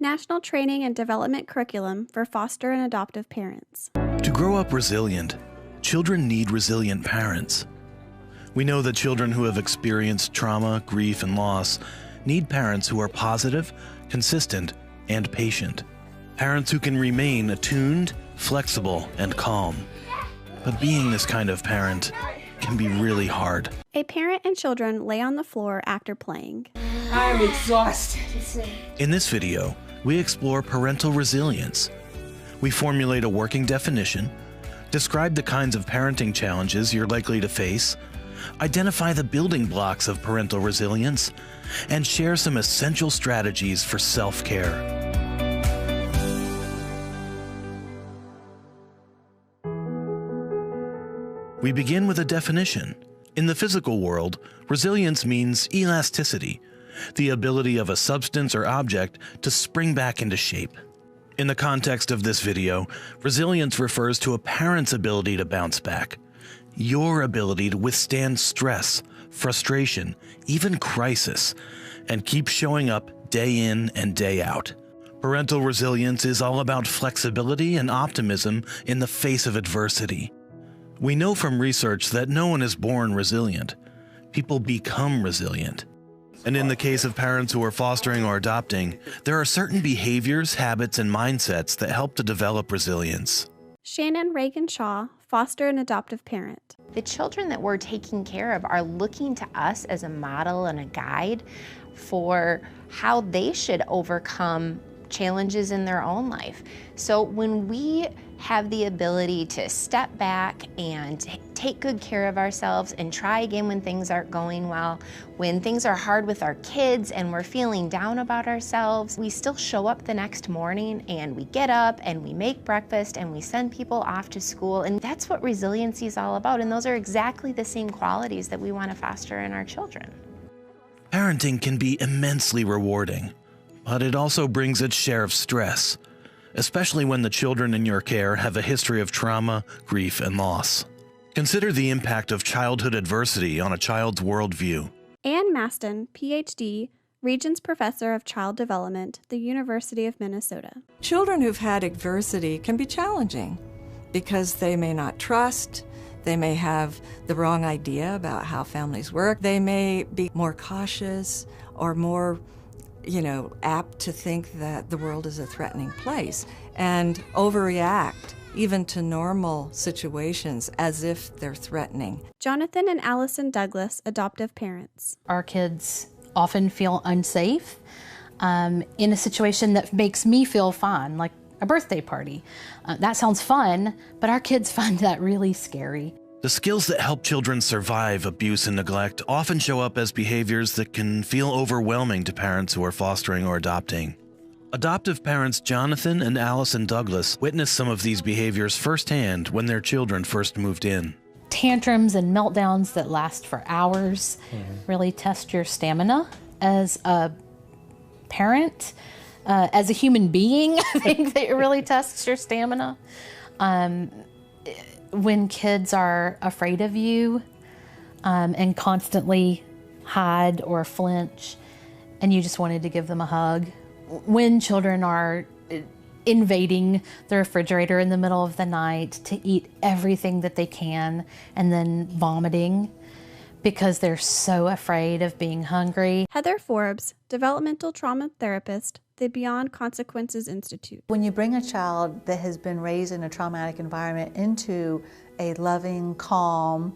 National Training and Development Curriculum for Foster and Adoptive Parents. To grow up resilient, children need resilient parents. We know that children who have experienced trauma, grief, and loss need parents who are positive, consistent, and patient. Parents who can remain attuned, flexible, and calm. But being this kind of parent can be really hard. A parent and children lay on the floor after playing. I'm exhausted. In this video, we explore parental resilience. We formulate a working definition, describe the kinds of parenting challenges you're likely to face, identify the building blocks of parental resilience, and share some essential strategies for self-care. We begin with a definition. In the physical world, resilience means elasticity, the ability of a substance or object to spring back into shape. In the context of this video, resilience refers to a parent's ability to bounce back, your ability to withstand stress, frustration, even crisis, and keep showing up day in and day out. Parental resilience is all about flexibility and optimism in the face of adversity. We know from research that no one is born resilient. People become resilient. And in the case of parents who are fostering or adopting, there are certain behaviors, habits, and mindsets that help to develop resilience. Shannon Reagan Shaw, foster and adoptive parent. The children that we're taking care of are looking to us as a model and a guide for how they should overcome challenges in their own life. So when we have the ability to step back and take good care of ourselves and try again when things aren't going well, when things are hard with our kids and we're feeling down about ourselves, we still show up the next morning and we get up and we make breakfast and we send people off to school. And that's what resiliency is all about. And those are exactly the same qualities that we want to foster in our children. Parenting can be immensely rewarding, but it also brings its share of stress, especially when the children in your care have a history of trauma, grief, and loss. Consider the impact of childhood adversity on a child's worldview. Ann Maston, Ph.D., Regents Professor of Child Development, the University of Minnesota. Children who've had adversity can be challenging because they may not trust, they may have the wrong idea about how families work, they may be more cautious or more apt to think that the world is a threatening place and overreact even to normal situations as if they're threatening. Jonathan and Allison Douglas, adoptive parents. Our kids often feel unsafe in a situation that makes me feel fine, like a birthday party. That sounds fun, but our kids find that really scary. The skills that help children survive abuse and neglect often show up as behaviors that can feel overwhelming to parents who are fostering or adopting. Adoptive parents Jonathan and Allison Douglas witnessed some of these behaviors firsthand when their children first moved in. Tantrums and meltdowns that last for hours really test your stamina as a parent, as a human being. I think that it really tests your stamina. When kids are afraid of you and constantly hide or flinch and you just wanted to give them a hug. When children are invading the refrigerator in the middle of the night to eat everything that they can and then vomiting because they're so afraid of being hungry. Heather Forbes, developmental trauma therapist, the Beyond Consequences Institute. When you bring a child that has been raised in a traumatic environment into a loving, calm,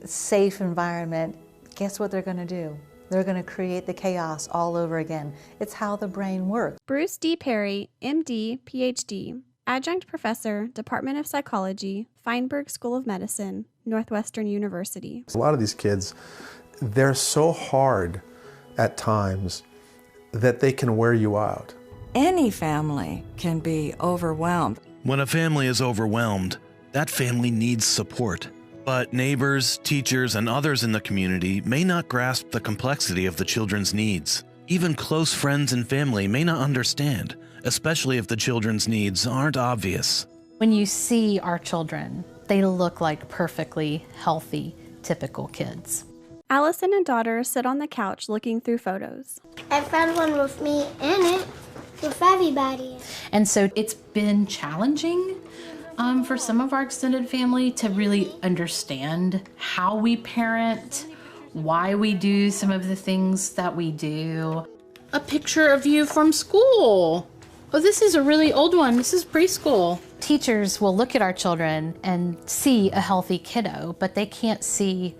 safe environment, guess what they're going to do? They're going to create the chaos all over again. It's how the brain works. Bruce D. Perry, MD, PhD, Adjunct Professor, Department of Psychology, Feinberg School of Medicine, Northwestern University. A lot of these kids, they're so hard at times that they can wear you out. Any family can be overwhelmed. When a family is overwhelmed, that family needs support. But neighbors, teachers, and others in the community may not grasp the complexity of the children's needs. Even close friends and family may not understand, especially if the children's needs aren't obvious. When you see our children, they look like perfectly healthy, typical kids. Allison and daughter sit on the couch looking through photos. I found one with me in it. with everybody. And so it's been challenging for some of our extended family to really understand how we parent, why we do some of the things that we do. A picture of you from school. Oh, this is a really old one. This is preschool. Teachers will look at our children and see a healthy kiddo, but they can't see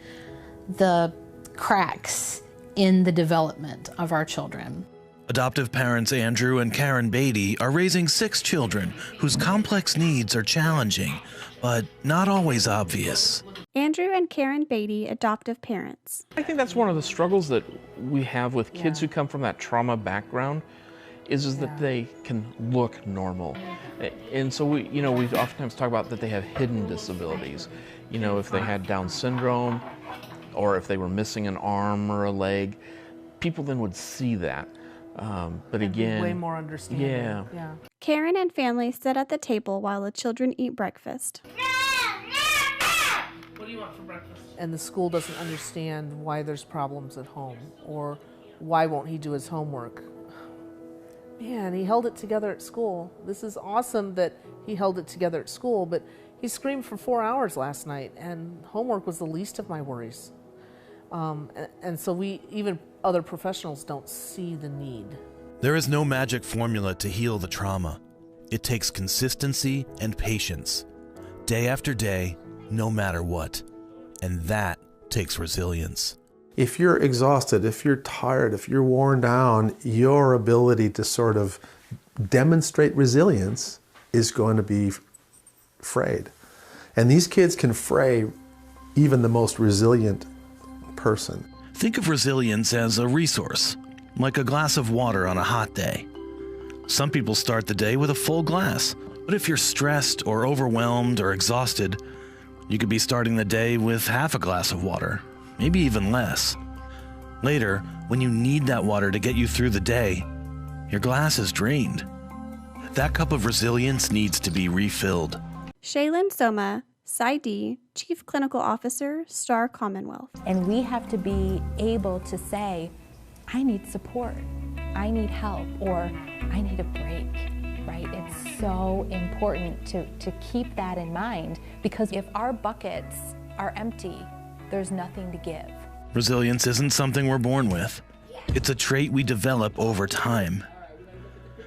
the cracks in the development of our children. Adoptive parents Andrew and Karen Beatty are raising 6 children whose complex needs are challenging, but not always obvious. Andrew and Karen Beatty, adoptive parents. I think that's one of the struggles that we have with kids who come from that trauma background is that they can look normal. And so we oftentimes talk about that they have hidden disabilities. You know, if they had Down syndrome or if they were missing an arm or a leg, people then would see that. But again, way more understanding. Yeah. Karen and family sit at the table while the children eat breakfast. What do you want for breakfast? And the school doesn't understand why there's problems at home, or why won't he do his homework. Man, he held it together at school. This is awesome that he held it together at school, but he screamed for 4 hours last night, and homework was the least of my worries. And so even other professionals don't see the need. There is no magic formula to heal the trauma. It takes consistency and patience, day after day, no matter what. And that takes resilience. If you're exhausted, if you're tired, if you're worn down, your ability to sort of demonstrate resilience is going to be frayed. And these kids can fray even the most resilient person. Think of resilience as a resource, like a glass of water on a hot day. Some people start the day with a full glass, but if you're stressed or overwhelmed or exhausted, you could be starting the day with half a glass of water, maybe even less. Later, when you need that water to get you through the day, your glass is drained. That cup of resilience needs to be refilled. Shaylin Soma, PsyD, Chief Clinical Officer, Star Commonwealth. And we have to be able to say, I need support, I need help, or I need a break, right? It's so important to keep that in mind, because if our buckets are empty, there's nothing to give. Resilience isn't something we're born with. It's a trait we develop over time.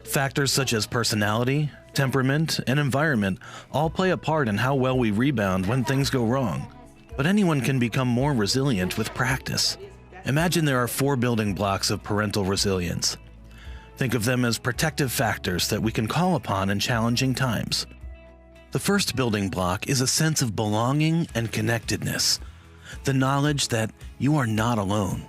Factors such as personality, temperament, and environment all play a part in how well we rebound when things go wrong. But anyone can become more resilient with practice. Imagine there are 4 building blocks of parental resilience. Think of them as protective factors that we can call upon in challenging times. The first building block is a sense of belonging and connectedness, the knowledge that you are not alone.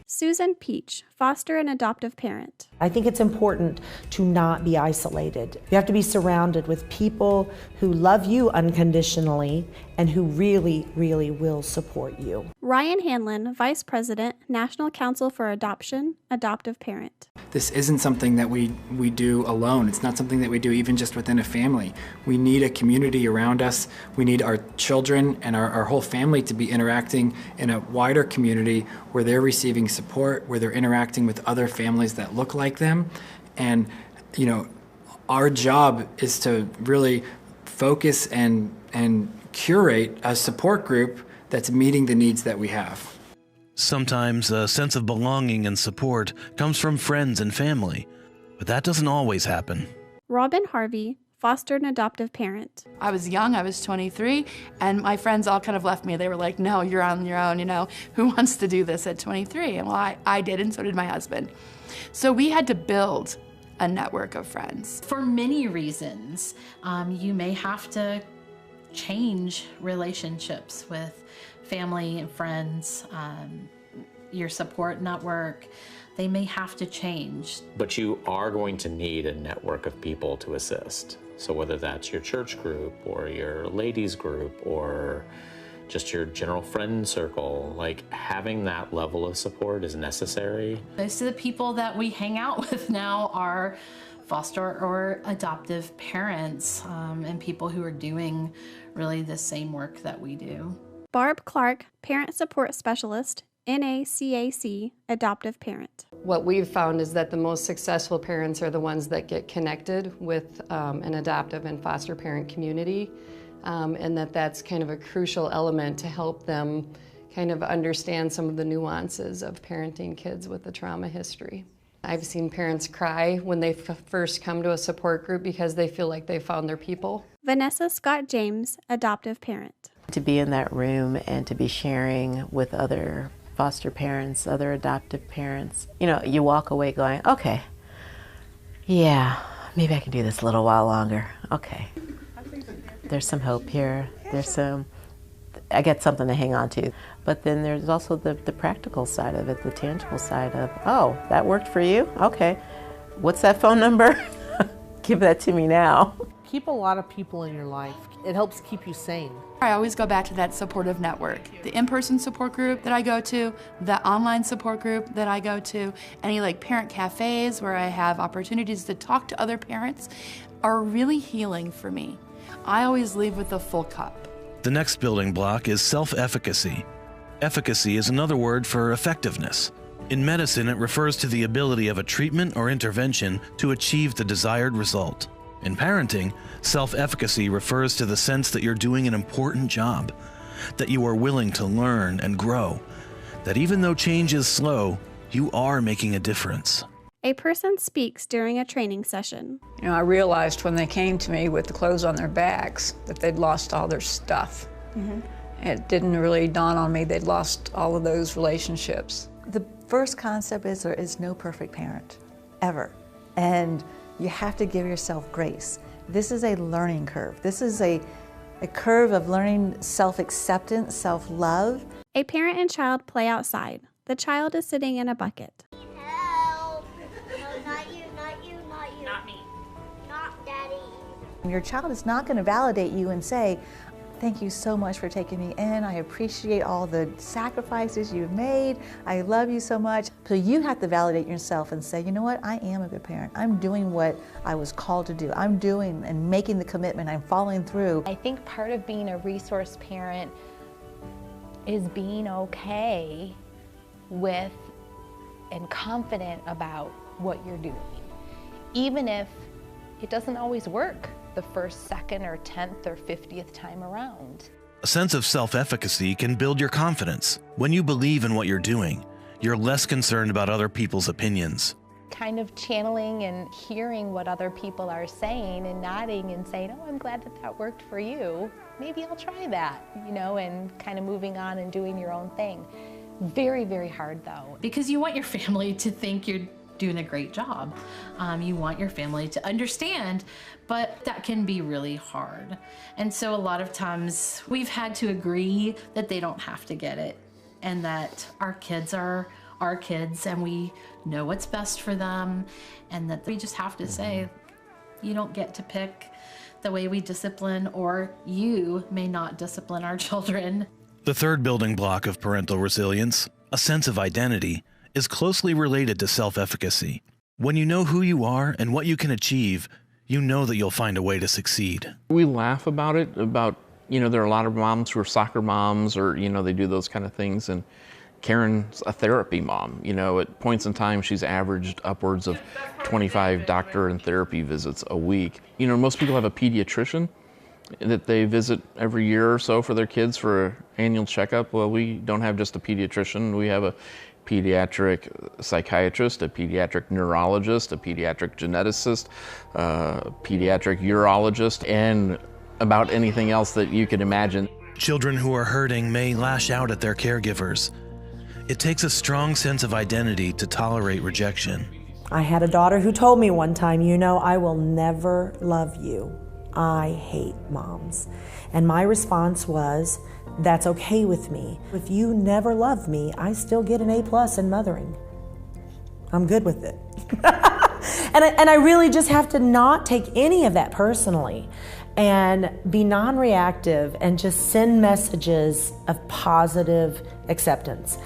Susan Peach, foster and adoptive parent. I think it's important to not be isolated. You have to be surrounded with people who love you unconditionally and who really, really will support you. Ryan Hanlon, Vice President, National Council for Adoption, adoptive parent. This isn't something that we do alone. It's not something that we do even just within a family. We need a community around us. We need our children and our whole family to be interacting in a wider community where they're receiving support, where they're interacting with other families that look like them. And, you know, our job is to really focus and curate a support group that's meeting the needs that we have. Sometimes a sense of belonging and support comes from friends and family, but that doesn't always happen. Robin Harvey, foster and adoptive parent. I was young, I was 23, and my friends all kind of left me. They were like, no, you're on your own, you know, who wants to do this at 23? And well, I did, and so did my husband. So we had to build a network of friends. For many reasons, you may have to change relationships with family and friends, your support network. They may have to change. But you are going to need a network of people to assist. So whether that's your church group or your ladies group or just your general friend circle, like having that level of support is necessary. Most of the people that we hang out with now are foster or adoptive parents and people who are doing really the same work that we do. Barb Clark, parent support specialist, NACAC adoptive parent. What we've found is that the most successful parents are the ones that get connected with an adoptive and foster parent community, and that's kind of a crucial element to help them kind of understand some of the nuances of parenting kids with a trauma history. I've seen parents cry when they first come to a support group because they feel like they found their people. Vanessa Scott James, adoptive parent. To be in that room and to be sharing with other foster parents, other adoptive parents, you walk away going, okay, yeah, maybe I can do this a little while longer. Okay, there's some hope here. I get something to hang on to. But then there's also the practical side of it, the tangible side of, oh, that worked for you? Okay. What's that phone number? Give that to me now. Keep a lot of people in your life. It helps keep you sane. I always go back to that supportive network. The in-person support group that I go to, the online support group that I go to, any parent cafes where I have opportunities to talk to other parents are really healing for me. I always leave with a full cup. The next building block is self-efficacy. Efficacy is another word for effectiveness. In medicine, it refers to the ability of a treatment or intervention to achieve the desired result. In parenting, self-efficacy refers to the sense that you're doing an important job, that you are willing to learn and grow, that even though change is slow, you are making a difference. A person speaks during a training session. I realized when they came to me with the clothes on their backs that they'd lost all their stuff. It didn't really dawn on me they'd lost all of those relationships. The first concept is there is no perfect parent, ever. And you have to give yourself grace. This is a learning curve. This is a curve of learning self-acceptance, self-love. A parent and child play outside. The child is sitting in a bucket. Help! No, not you, not you, not you. Not me. Not Daddy. Your child is not going to validate you and say, thank you so much for taking me in. I appreciate all the sacrifices you've made. I love you so much. So you have to validate yourself and say, you know what? I am a good parent. I'm doing what I was called to do. I'm doing and making the commitment. I'm following through. I think part of being a resource parent is being okay with and confident about what you're doing, even if it doesn't always work the first, second, or 10th, or 50th time around. A sense of self-efficacy can build your confidence. When you believe in what you're doing, you're less concerned about other people's opinions. Kind of channeling and hearing what other people are saying and nodding and saying, oh, I'm glad that worked for you. Maybe I'll try that, and kind of moving on and doing your own thing. Very, very hard though. Because you want your family to think you're doing a great job. You want your family to understand, but that can be really hard. And so a lot of times we've had to agree that they don't have to get it and that our kids are our kids and we know what's best for them, and that we just have to say, you don't get to pick the way we discipline, or you may not discipline our children. The third building block of parental resilience, a sense of identity, is closely related to self-efficacy. When you know who you are and what you can achieve, you know that you'll find a way to succeed. We laugh about it, there are a lot of moms who are soccer moms or, they do those kind of things. And Karen's a therapy mom. At points in time, she's averaged upwards of 25 doctor and therapy visits a week. Most people have a pediatrician that they visit every year or so for their kids for an annual checkup. Well, we don't have just a pediatrician. We have a pediatric psychiatrist, a pediatric neurologist, a pediatric geneticist, a pediatric urologist, and about anything else that you could imagine. Children who are hurting may lash out at their caregivers. It takes a strong sense of identity to tolerate rejection. I had a daughter who told me one time, I will never love you. I hate moms. And my response was, that's okay with me. If you never love me, I still get an A+ in mothering. I'm good with it. and I really just have to not take any of that personally and be non-reactive and just send messages of positive acceptance.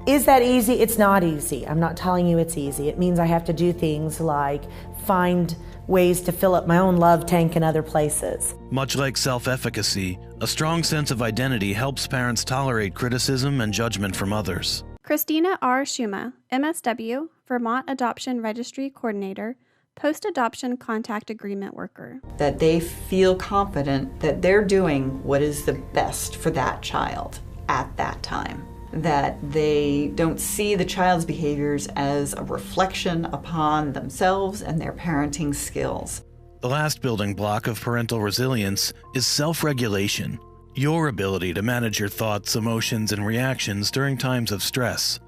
Is that easy? It's not easy. I'm not telling you it's easy. It means I have to do things like find ways to fill up my own love tank in other places. Much like self-efficacy, a strong sense of identity helps parents tolerate criticism and judgment from others. Christina R. Schuma, MSW, Vermont Adoption Registry Coordinator, Post-Adoption Contact Agreement Worker. That they feel confident that they're doing what is the best for that child at that time. That they don't see the child's behaviors as a reflection upon themselves and their parenting skills. The last building block of parental resilience is self-regulation, your ability to manage your thoughts, emotions, and reactions during times of stress.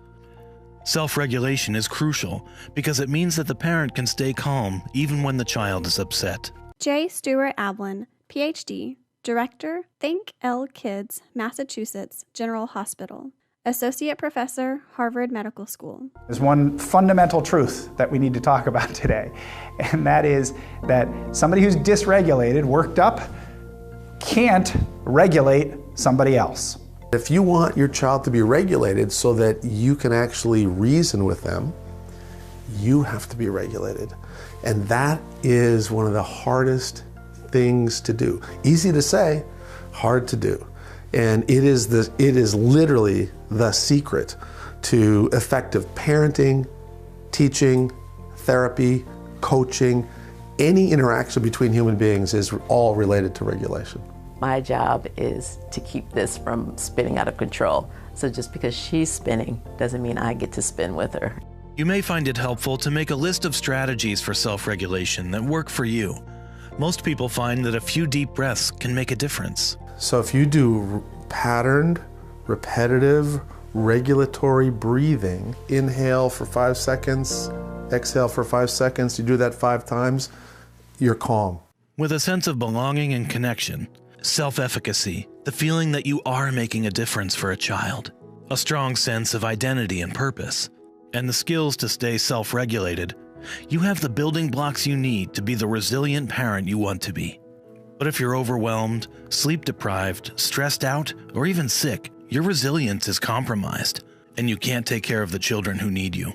Self-regulation is crucial because it means that the parent can stay calm even when the child is upset. J. Stewart Ablin, Ph.D., Director, Think L Kids, Massachusetts General Hospital, Associate Professor, Harvard Medical School. There's one fundamental truth that we need to talk about today, and that is that somebody who's dysregulated, worked up, can't regulate somebody else. If you want your child to be regulated so that you can actually reason with them, you have to be regulated. And that is one of the hardest things to do. Easy to say, hard to do. And it is literally the secret to effective parenting, teaching, therapy, coaching. Any interaction between human beings is all related to regulation. My job is to keep this from spinning out of control. So just because she's spinning doesn't mean I get to spin with her. You may find it helpful to make a list of strategies for self-regulation that work for you. Most people find that a few deep breaths can make a difference. So if you do patterned, repetitive, regulatory breathing, inhale for 5 seconds, exhale for 5 seconds, you do that 5 times, you're calm. With a sense of belonging and connection, self-efficacy, the feeling that you are making a difference for a child, a strong sense of identity and purpose, and the skills to stay self-regulated, you have the building blocks you need to be the resilient parent you want to be. But if you're overwhelmed, sleep-deprived, stressed out, or even sick, your resilience is compromised, and you can't take care of the children who need you.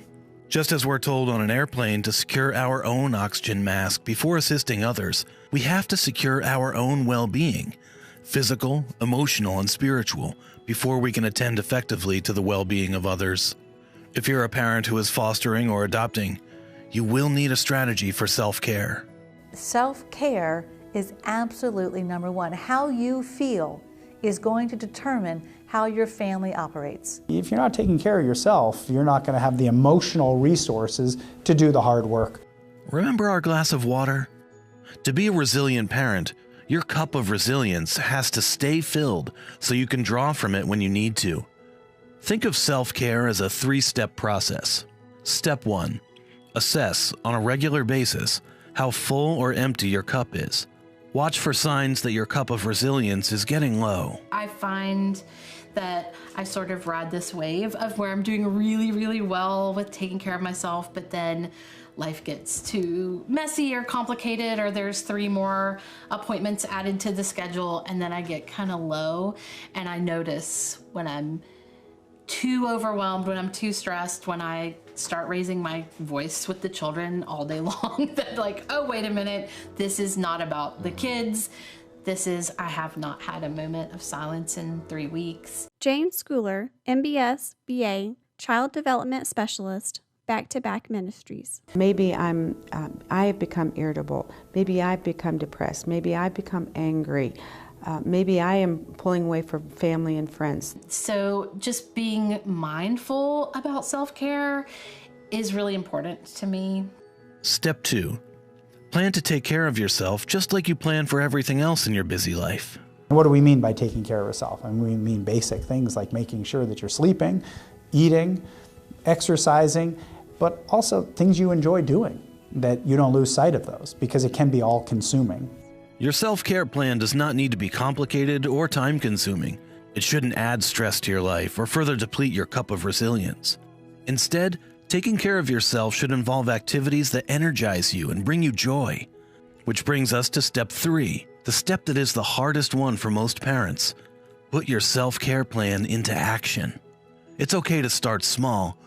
Just as we're told on an airplane to secure our own oxygen mask before assisting others, we have to secure our own well-being, physical, emotional, and spiritual, before we can attend effectively to the well-being of others. If you're a parent who is fostering or adopting, you will need a strategy for self-care. Self-care is absolutely number one. How you feel is going to determine how your family operates. If you're not taking care of yourself, you're not going to have the emotional resources to do the hard work. Remember our glass of water? To be a resilient parent, your cup of resilience has to stay filled so you can draw from it when you need to. Think of self-care as a 3-step process. Step 1. Assess on a regular basis how full or empty your cup is. Watch for signs that your cup of resilience is getting low. I find that I sort of ride this wave of where I'm doing really, really well with taking care of myself, but then life gets too messy or complicated, or there's 3 more appointments added to the schedule, and then I get kind of low, and I notice when I'm too overwhelmed, when I'm too stressed, when I start raising my voice with the children all day long, that like, oh, wait a minute, this is not about the kids. This is, I have not had a moment of silence in 3 weeks. Jane Schooler, MBS, BA, Child Development Specialist, Back-to-Back Ministries. Maybe I've become irritable. Maybe I've become depressed. Maybe I've become angry. Maybe I am pulling away from family and friends. So just being mindful about self-care is really important to me. Step 2. Plan to take care of yourself just like you plan for everything else in your busy life. What do we mean by taking care of yourself? I mean, we mean basic things like making sure that you're sleeping, eating, exercising, but also things you enjoy doing, that you don't lose sight of those, because it can be all-consuming. Your self-care plan does not need to be complicated or time-consuming. It shouldn't add stress to your life or further deplete your cup of resilience. Instead, taking care of yourself should involve activities that energize you and bring you joy. Which brings us to step 3, the step that is the hardest one for most parents. Put your self-care plan into action. It's okay to start small,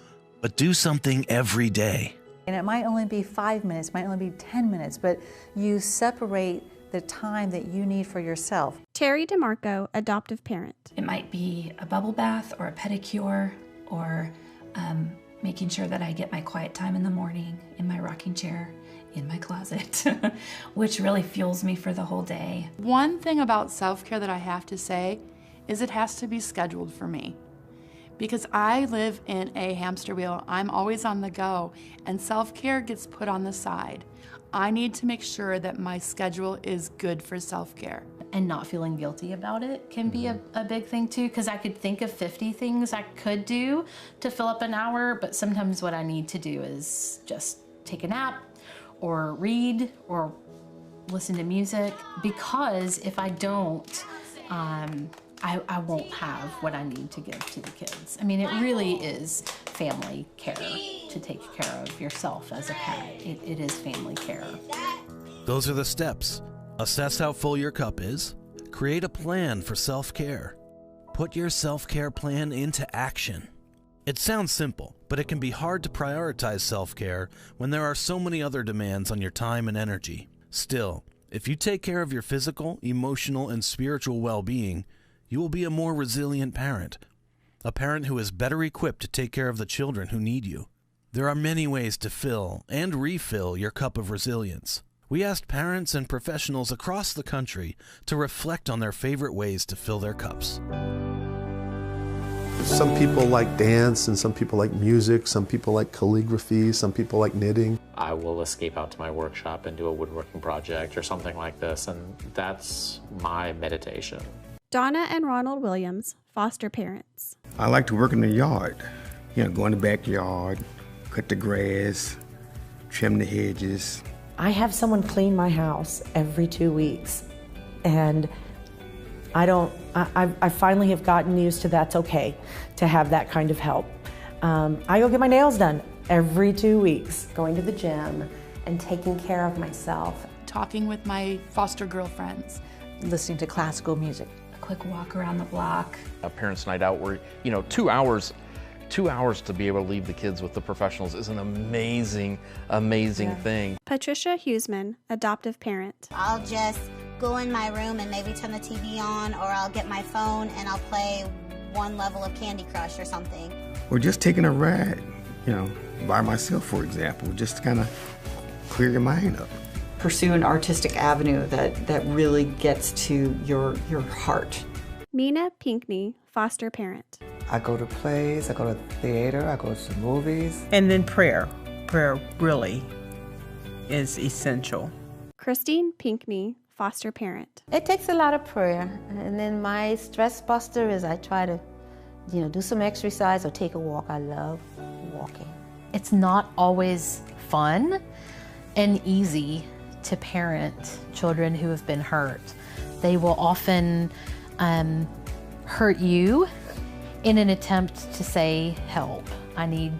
but do something every day. And it might only be 5 minutes, might only be 10 minutes, but you separate the time that you need for yourself. Terry DeMarco, adoptive parent. It might be a bubble bath or a pedicure or making sure that I get my quiet time in the morning in my rocking chair, in my closet, which really fuels me for the whole day. One thing about self-care that I have to say is it has to be scheduled for me. Because I live in a hamster wheel, I'm always on the go, and self-care gets put on the side. I need to make sure that my schedule is good for self-care. And not feeling guilty about it can be a big thing too, because I could think of 50 things I could do to fill up an hour, but sometimes what I need to do is just take a nap or read or listen to music, because if I don't, I won't have what I need to give to the kids. I mean, it really is family care to take care of yourself as a parent. It is family care. Those are the steps. Assess how full your cup is. Create a plan for self-care. Put your self-care plan into action. It sounds simple, but it can be hard to prioritize self-care when there are so many other demands on your time and energy. Still, if you take care of your physical, emotional, and spiritual well-being, you will be a more resilient parent. A parent who is better equipped to take care of the children who need you. There are many ways to fill and refill your cup of resilience. We asked parents and professionals across the country to reflect on their favorite ways to fill their cups. Some people like dance, and some people like music, some people like calligraphy, some people like knitting. I will escape out to my workshop and do a woodworking project or something like this, and that's my meditation. Donna and Ronald Williams, foster parents. I like to work in the yard. Go in the backyard, cut the grass, trim the hedges. I have someone clean my house every 2 weeks, and I finally have gotten used to that's okay to have that kind of help. I go get my nails done every 2 weeks, going to the gym and taking care of myself. Talking with my foster girlfriends. Listening to classical music. A quick walk around the block. A parents' night out where, 2 hours to be able to leave the kids with the professionals is an amazing thing. Patricia Huseman, adoptive parent. I'll just go in my room and maybe turn the TV on, or I'll get my phone and I'll play one level of Candy Crush or something. Or just taking a ride, by myself, for example, just to kind of clear your mind up. Pursue an artistic avenue that really gets to your heart. Mina Pinkney, foster parent. I go to plays, I go to theater, I go to movies. And then prayer. Prayer really is essential. Christine Pinkney, foster parent. It takes a lot of prayer. And then my stress buster is I try to, do some exercise or take a walk. I love walking. It's not always fun and easy to parent children who have been hurt. They will often hurt you in an attempt to say, help, I need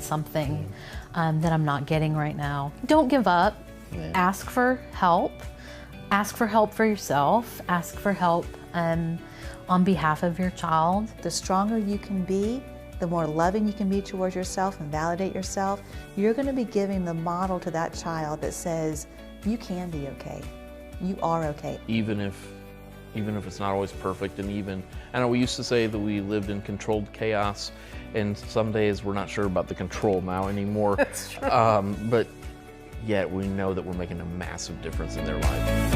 something that I'm not getting right now. Don't give up. Yeah. Ask for help. Ask for help for yourself. Ask for help on behalf of your child. The stronger you can be, the more loving you can be towards yourself and validate yourself, you're going to be giving the model to that child that says, you can be okay. You are okay. Even if it's not always perfect, and I know we used to say that we lived in controlled chaos, and some days we're not sure about the control now anymore. That's true. But yet we know that we're making a massive difference in their lives.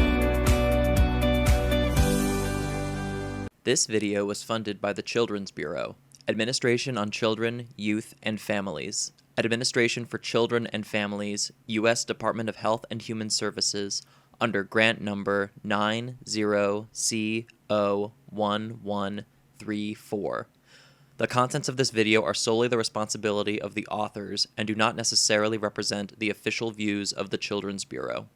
This video was funded by the Children's Bureau, Administration on Children, Youth, and Families, Administration for Children and Families, U.S. Department of Health and Human Services, under grant number 90C01134. The contents of this video are solely the responsibility of the authors and do not necessarily represent the official views of the Children's Bureau.